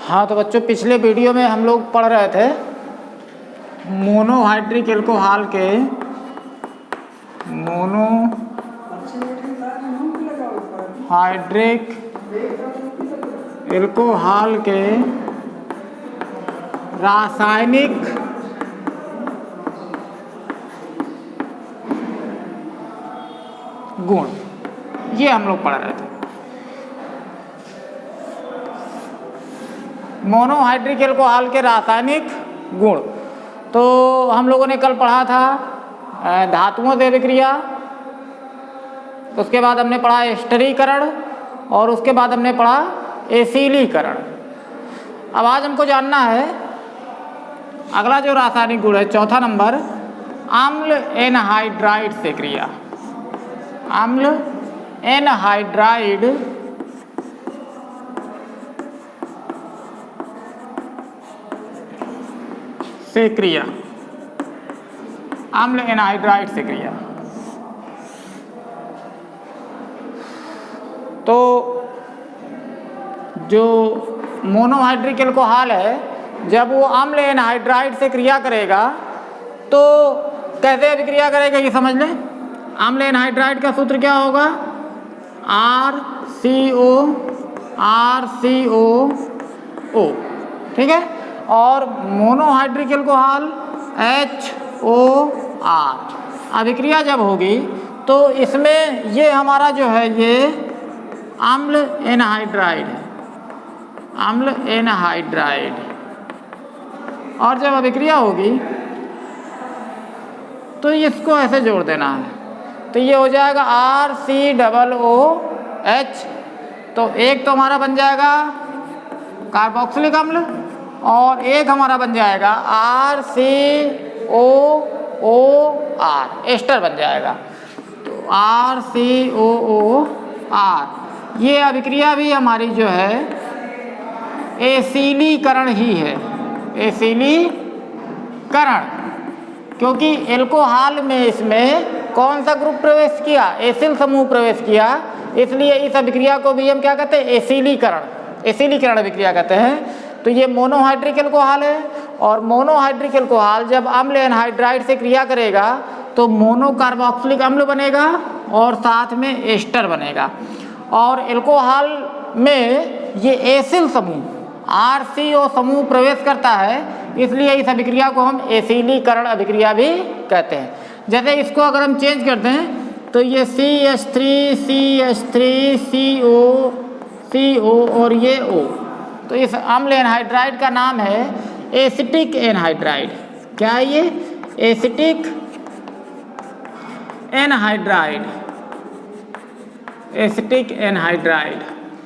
हाँ तो बच्चों, पिछले वीडियो में हम लोग पढ़ रहे थे मोनोहाइड्रिक एल्कोहल के रासायनिक गुण, ये हम लोग पढ़ रहे थे। मोनोहाइड्रिक एल्कोहल के रासायनिक गुण तो हम लोगों ने कल पढ़ा था धातुओं से अभिक्रिया, उसके बाद हमने पढ़ा एस्टरीकरण और उसके बाद हमने पढ़ा एसिलीकरण। अब आज हमको जानना है अगला जो रासायनिक गुण है, चौथा नंबर, अम्ल एनहाइड्राइड से क्रिया। अम्ल एनहाइड्राइड से क्रिया। अम्ल एनहाइड्राइड से क्रिया। तो जो मोनोहाइड्रिक एल्कोहल है, जब वो अम्ल एनहाइड्राइड से क्रिया करेगा तो कैसे अभिक्रिया करेगा ये समझ लें। अम्ल एनहाइड्राइड का सूत्र क्या होगा? RCO, ठीक है। और मोनोहाइड्रिक एल्कोहल HOR। अभिक्रिया जब होगी तो इसमें ये हमारा जो है ये अम्ल एनहाइड्राइड है, अम्ल एनहाइड्राइड। और जब अभिक्रिया होगी तो इसको ऐसे जोड़ देना है, तो ये हो जाएगा RCOOH। तो एक तो हमारा बन जाएगा कार्बोक्सिलिक अम्ल और एक हमारा बन जाएगा RCOOR, एस्टर बन जाएगा। तो RCOOR, ये अभिक्रिया भी हमारी जो है एसिलीकरण ही है, एसिलीकरण। क्योंकि एल्कोहल में इसमें कौन सा ग्रुप प्रवेश किया? एसिल समूह प्रवेश किया, इसलिए इस अभिक्रिया को भी हम क्या कहते हैं? एसिलीकरण, एसिलीकरण अभिक्रिया कहते हैं। तो ये मोनोहाइड्रिक एल्कोहल है और मोनोहाइड्रिक एल्कोहल जब अम्ल एनहाइड्राइड से क्रिया करेगा तो मोनोकार्बोक्सिलिक अम्ल बनेगा और साथ में एस्टर बनेगा। और एल्कोहल में ये एसिल समूह RCO समूह प्रवेश करता है, इसलिए इस अभिक्रिया को हम एसिलीकरण अभिक्रिया भी कहते हैं। जैसे इसको अगर हम चेंज करते हैं तो ये CH3CO और ये O, तो इस अम्ल एनहाइड्राइड का नाम है एसिटिक एनहाइड्राइड। क्या है ये? Acetic anhydride, acetic anhydride.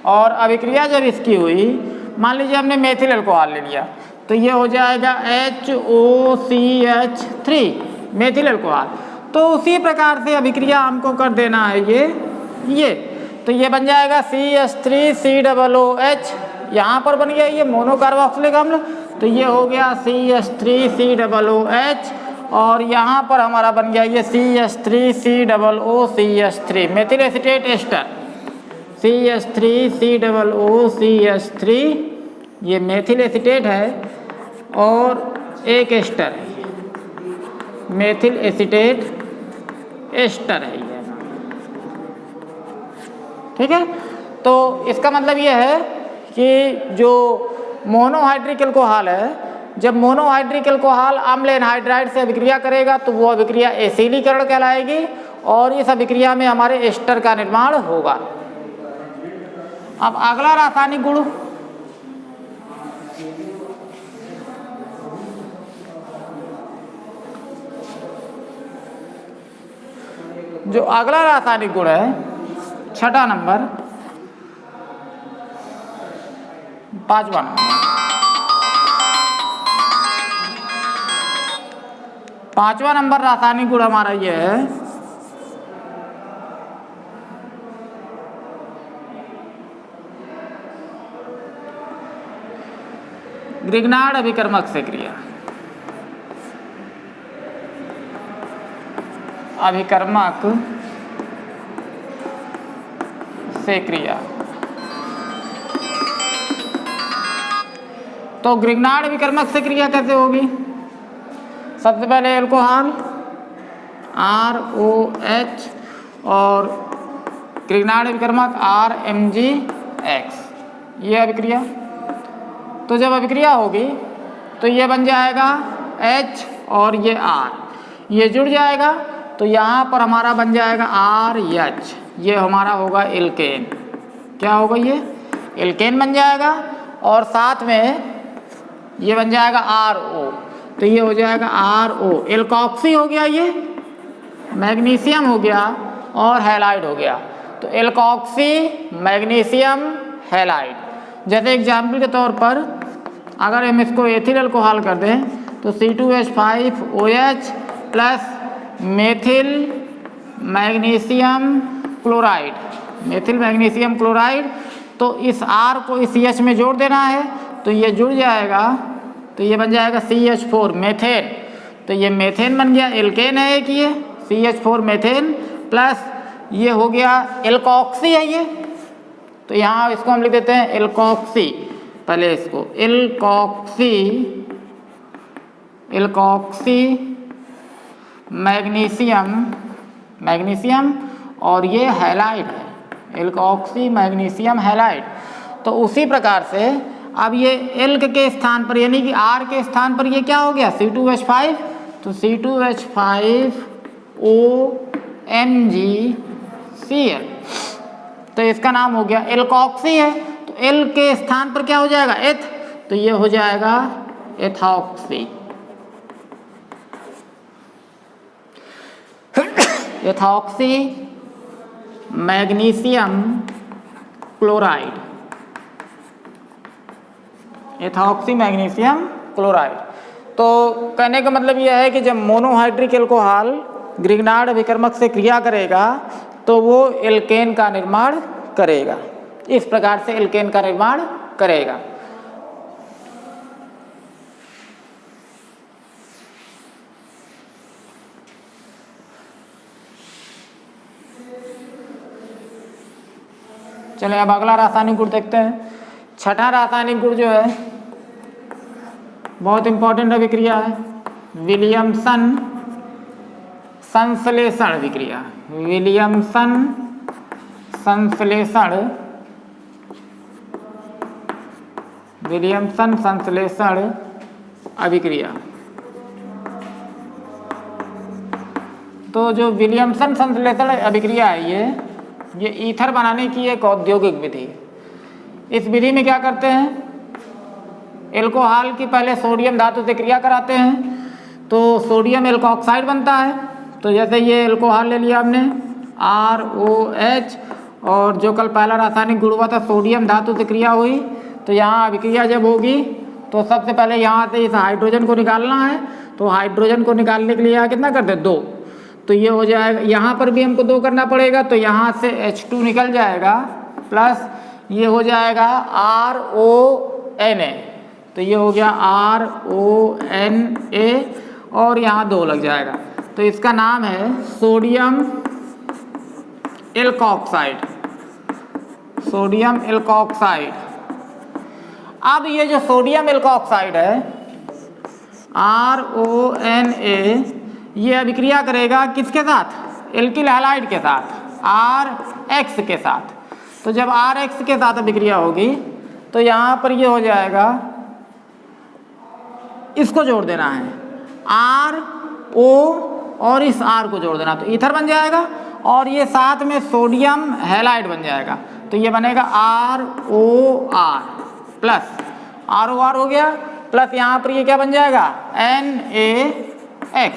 और अभिक्रिया जब इसकी हुई, मान लीजिए हमने मेथिल अल्कोहल ले लिया, तो ये हो जाएगा HOCH3, मेथिल अल्कोहल। तो उसी प्रकार से अभिक्रिया हमको कर देना है ये तो ये बन जाएगा CH3COOH। यहाँ पर बन गया ये मोनोकार्बोक्सिलिक अम्ल, तो ये हो गया CH3COOH। और यहाँ पर हमारा बन गया ये CH3COOCH3, methyl acetate ester. CH3COOCH3 ये मेथिल एसीटेट है और एक एस्टर है, मेथिल एसीटेट एस्टर है ये, ठीक है। तो इसका मतलब ये है कि जो मोनोहाइड्रिक एल्कोहल है, जब मोनोहाइड्रिक एल्कोहल अम्ल एनहाइड्राइड से अभिक्रिया करेगा तो वो अभिक्रिया एसिलीकरण कहलाएगी और इस अभिक्रिया में हमारे एस्टर का निर्माण होगा। अब अगला रासायनिक गुण, जो अगला रासायनिक गुण है, छठा नंबर, पांचवा नंबर, पांचवा नंबर रासायनिक गुण हमारा ये है ग्रिग्नार्ड अभिकर्मक से क्रिया। अभिकर्मक से क्रिया। तो ग्रिग्नार्ड विकर्मक से क्रिया कैसे होगी? सबसे पहले एल्कोहल ROH और ग्रिग्नार्ड विकर्मक RMgX, ये अभिक्रिया। तो जब अभिक्रिया होगी तो ये बन जाएगा H और ये R, ये जुड़ जाएगा तो यहाँ पर हमारा बन जाएगा RH, ये हमारा होगा एल्केन। क्या होगा? ये एल्केन बन जाएगा और साथ में ये बन जाएगा RO, तो ये हो जाएगा RO, एल्कोक्सी हो गया, ये मैग्नीशियम हो गया और हैलाइड हो गया। तो एल्कोक्सी मैग्नीशियम हैलाइड। जैसे एग्जाम्पल के तौर पर अगर हम इसको एथिल अल्कोहल कर दें तो C2H5OH plus methyl magnesium chloride, methyl magnesium chloride, तो इस R को इस CH में जोड़ देना है तो ये जुड़ जाएगा, तो ये बन जाएगा CH4 मेथेन। तो ये मेथेन बन गया, एल्केन है एक, ये CH4 मेथेन प्लस ये हो गया एल्कोक्सी है ये, तो यहाँ इसको हम लिख देते हैं एल्कोक्सी। पहले इसको एल्कोक्सी मैग्नीशियम और ये हैलाइड है, एल्कोक्सी मैग्नीशियम हैलाइड। तो उसी प्रकार से अब ये एल्क के स्थान पर यानी कि R के स्थान पर ये क्या हो गया? C2H5, तो C2H5OMgCl, तो इसका नाम हो गया एल्कोक्सी है। तो एल के स्थान पर क्या हो जाएगा? एथ, तो ये हो जाएगा ethoxy. Ethoxy magnesium chloride, ethoxy magnesium chloride. तो कहने का मतलब यह है कि जब मोनोहाइड्रिक एल्कोहल ग्रिग्नार्ड विकर्मक से क्रिया करेगा तो वो एल्केन का निर्माण करेगा, इस प्रकार से एल्केन का निर्माण करेगा। चलिए अब अगला रासायनिक गुण देखते हैं। छठा रासायनिक गुण जो है बहुत इंपॉर्टेंट अभिक्रिया है, विलियमसन संश्लेषण विक्रिया, विलियमसन संश्लेषण, विलियमसन संश्लेषण अभिक्रिया। तो जो विलियमसन संश्लेषण अभिक्रिया है ये ईथर बनाने की एक औद्योगिक विधि। इस विधि में क्या करते हैं? एल्कोहल की पहले सोडियम धातु से क्रिया कराते हैं तो सोडियम एल्कोऑक्साइड बनता है। तो जैसे ये एल्कोहल ले लिया हमने ROH, और जो कल पहला रासायनिक गुण हुआ था सोडियम धातु से क्रिया हुई, तो यहाँ अभिक्रिया जब होगी तो सबसे पहले यहाँ से इस हाइड्रोजन को निकालना है। तो हाइड्रोजन को निकालने के लिए यहाँ कितना करते हैं? 2, तो ये हो जाएगा, यहाँ पर भी हमको 2 करना पड़ेगा, तो यहाँ से H2 निकल जाएगा प्लस ये हो जाएगा RONA, तो ये हो गया RONA और यहाँ 2 लग जाएगा, तो इसका नाम है सोडियम एल्कोऑक्साइड, सोडियम एल्कोऑक्साइड। अब ये जो सोडियम एल्कोऑक्साइड है RONA, ये अभिक्रिया करेगा किसके साथ? एल्किल हैलाइड के साथ, RH के साथ। तो जब RH के साथ अभिक्रिया होगी तो यहाँ पर ये हो जाएगा, इसको जोड़ देना है RO और इस R को जोड़ देना, तो ईथर बन जाएगा और ये साथ में सोडियम हैलाइड बन जाएगा, तो ये बनेगा ROR प्लस ROR हो गया प्लस यहाँ पर ये क्या बन जाएगा? NaX।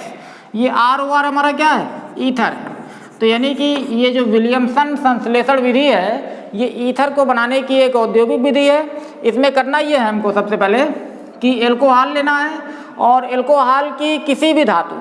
ये ROR हमारा क्या है? ईथर है। तो यानी कि ये जो विलियमसन संश्लेषण विधि है ये ईथर को बनाने की एक औद्योगिक विधि है। इसमें करना ये है हमको सबसे पहले कि एल्कोहल लेना है और एल्कोहल की किसी भी धातु,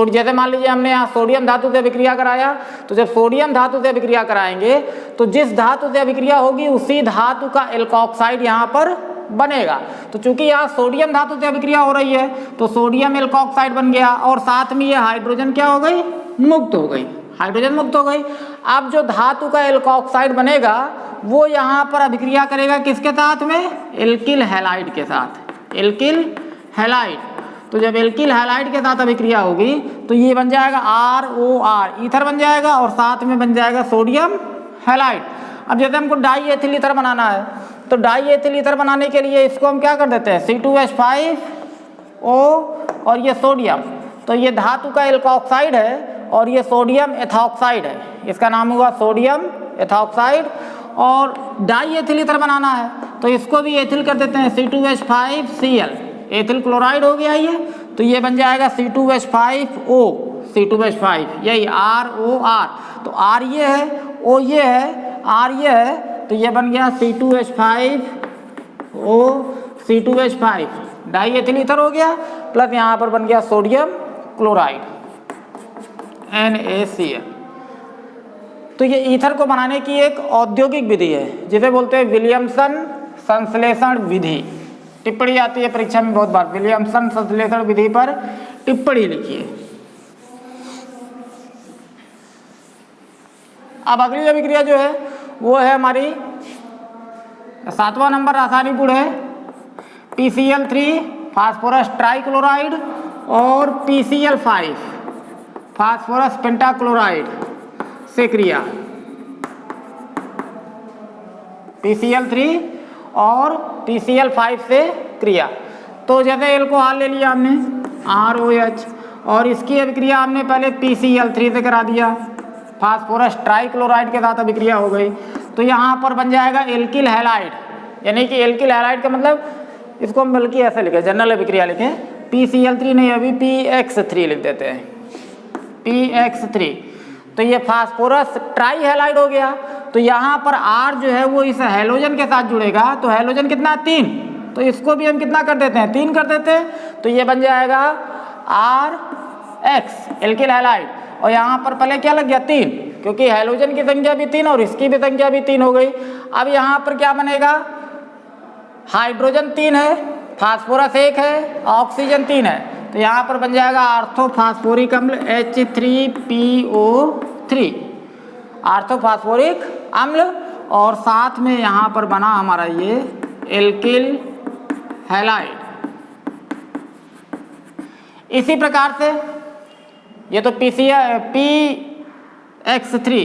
जैसे मान लीजिए हमने यहाँ सोडियम धातु से अभिक्रिया कराया, तो जब सोडियम धातु से अभिक्रिया कराएंगे तो जिस धातु से अभिक्रिया होगी उसी धातु का एल्कोऑक्साइड यहाँ पर बनेगा। तो चूंकि यहाँ सोडियम धातु से अभिक्रिया हो रही है तो सोडियम एल्कोऑक्साइड बन गया और साथ में ये हाइड्रोजन क्या हो गई? मुक्त हो गई, हाइड्रोजन मुक्त हो गई। अब जो धातु का एल्कोऑक्साइड बनेगा वो यहाँ पर अभिक्रिया करेगा किसके साथ में, एल्किल हैलाइड के साथ, एल्किल हैलाइड। तो जब एल्किल हैलाइड के साथ अभिक्रिया होगी तो ये बन जाएगा ROR, ईथर बन जाएगा, और साथ में बन जाएगा सोडियम हैलाइड। अब जैसे हमको डाई एथिल ईथर बनाना है, तो डाई एथिल ईथर बनाने के लिए इसको हम क्या कर देते हैं, C2H5O और ये सोडियम, तो ये धातु का एल्कोऑक्साइड है और ये सोडियम एथॉक्साइड है, इसका नाम हुआ सोडियम एथॉक्साइड। और डाई एथिल ईथर बनाना है तो इसको भी एथिल कर देते हैं, C2H5Cl, एथिल क्लोराइड हो गया ये, तो ये बन जाएगा C2H5O, C2H5, यही ROR। तो R ये है, O ये है, R ये है, तो ये बन गया C2H5O, C2H5, die ethyl ether हो गया, प्लस यहाँ पर बन गया सोडियम क्लोराइड NaCl। तो ये ईथर को बनाने की एक औद्योगिक विधि है जिसे बोलते हैं विलियमसन संश्लेषण विधि। टिप्पणी आती है परीक्षा में बहुत बार, विलियमसन संश्लेषण विधि पर टिप्पणी लिखिए। अब अगली अभिक्रिया जो है वो है हमारी 7वां नंबर रासायनिक गुण है PCl3 फास्फोरस ट्राइक्लोराइड और PCl5 फास्फोरस पेंटाक्लोराइड से क्रिया, PCl3 और PCl5 से क्रिया। तो जैसे एल्कोहल ले लिया हमने ROH और इसकी अभिक्रिया हमने पहले PCl3 से करा दिया, फास्फोरस ट्राइक्लोराइड के साथ अभिक्रिया हो गई, तो यहाँ पर बन जाएगा एल्किल हैलाइड, यानी कि एल्किल हैलाइड का मतलब इसको हम बल्कि ऐसे लिखें, जनरल अभिक्रिया लिखें, PCl3 नहीं, अभी PX3 लिख देते हैं, PX3। तो ये फास्फोरस ट्राई हैलाइड हो गया, तो यहाँ पर R जो है वो इस हैलोजन के साथ जुड़ेगा, तो हैलोजन कितना 3, तो इसको भी हम कितना कर देते हैं, 3 कर देते हैं, तो ये बन जाएगा RX एल्किल हैलाइड। और यहाँ पर पहले क्या लग गया 3, क्योंकि हैलोजन की संख्या भी 3 और इसकी भी संख्या भी 3 हो गई। अब यहाँ पर क्या बनेगा, हाइड्रोजन 3 है, फास्फोरस 1 है, ऑक्सीजन 3 है, तो यहाँ पर बन जाएगा आर्थोफास्फोरिक अम्ल H3PO3, आर्थोफास्फोरिक अम्ल, और साथ में यहाँ पर बना हमारा ये एल्किल हैलाइड। इसी प्रकार से ये तो PX3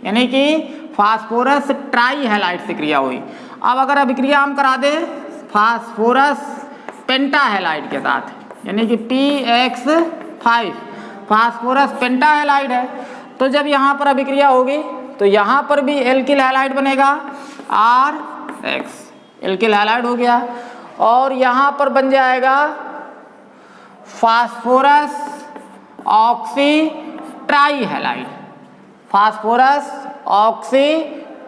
यानी कि फास्फोरस ट्राई हैलाइड से क्रिया हुई। अब अगर अभिक्रिया हम करा दें फास्फोरस पेंटा हैलाइड के साथ, यानी कि PX5 फास्फोरस पेंटा हैलाइड है, तो जब यहाँ पर अभिक्रिया होगी तो यहाँ पर भी एल्किल हैलाइड बनेगा RX, एल्किल हैलाइड हो गया, और यहाँ पर बन जाएगा phosphorus oxy try halide, phosphorus oxy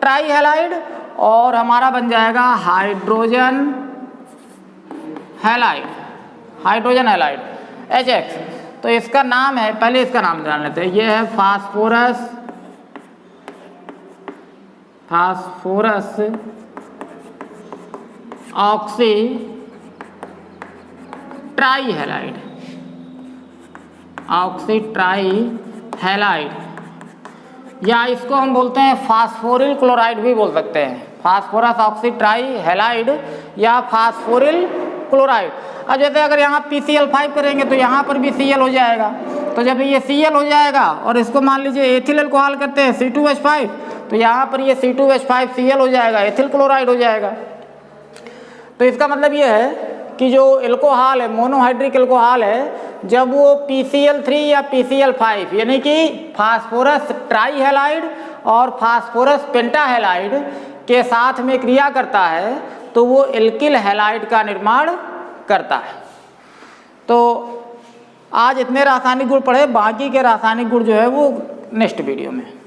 try halide, और हमारा बन जाएगा hydrogen halide, hydrogen halide HX। तो इसका नाम है, पहले इसका नाम जान लेते हैं, ये है phosphorus oxy try halide, oxy try halide, या इसको हम बोलते हैं फास्फोरिल क्लोराइड भी बोल सकते हैं, फास्फोरस ऑक्सी ट्राई हैलाइड या फास्फोरिल क्लोराइड। अब जैसे अगर यहाँ PCl5 करेंगे तो यहाँ पर भी Cl हो जाएगा, तो जब ये Cl हो जाएगा और इसको मान लीजिए एथिल अल्कोहल करते हैं C2H5, तो यहाँ पर ये C2H5Cl हो जाएगा, एथिल क्लोराइड हो जाएगा। तो इसका मतलब ये है कि जो एल्कोहल है, मोनोहाइड्रिक एल्कोहल है, जब वो PCl3 या PCl5 यानी कि फास्फोरस ट्राई हैलाइड और फास्फोरस पेंटा हैलाइड के साथ में क्रिया करता है तो वो एल्किल हैलाइड का निर्माण करता है। तो आज इतने रासायनिक गुण पढ़े, बाकी के रासायनिक गुण जो है वो नेक्स्ट वीडियो में।